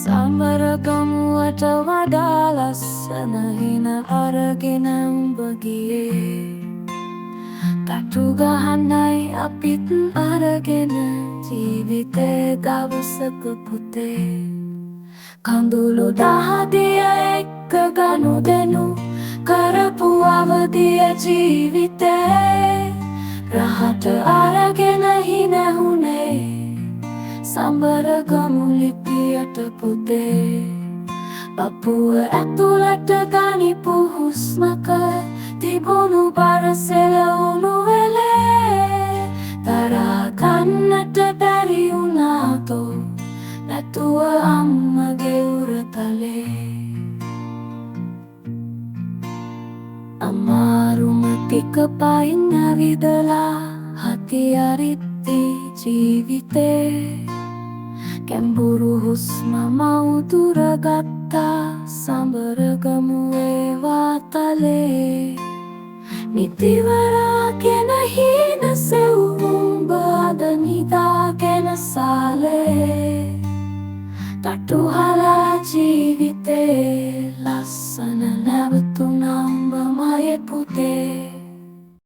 සමරගමුවට වඩා ලස්සන හින අරගෙන උඹ ගියේ. තටු ගහන්නයි අපිත් අරගෙන ජීවිතේ දවසක පුතේ. කඳුළු දහදිය එක්ක ගනුදෙනු කරපු අවදිය ජීවිතේ. රහට අරගෙන හිනැහුනේ සමරගමු ලිපියට පුතේ. පපුව ඇතුළට ගනිපු හුස්මක තිබුණු බර සෙලවුණු වෙලේ. තරහා ගන්නට බැරි වුණාතෝ නැතුව අම්මගේ උරතලේ. අමාරුම ටික පයින් ඇවිදලා හති අරිත්ති ජීවිතේ. ගැඹුරු හුස්ම මවුදුරගත්තා සමරගමුවේ වාතලේ. නිතිවරාගෙන හීන සෙව්වුම්බ අද නිදාගෙන සාලේ. තටු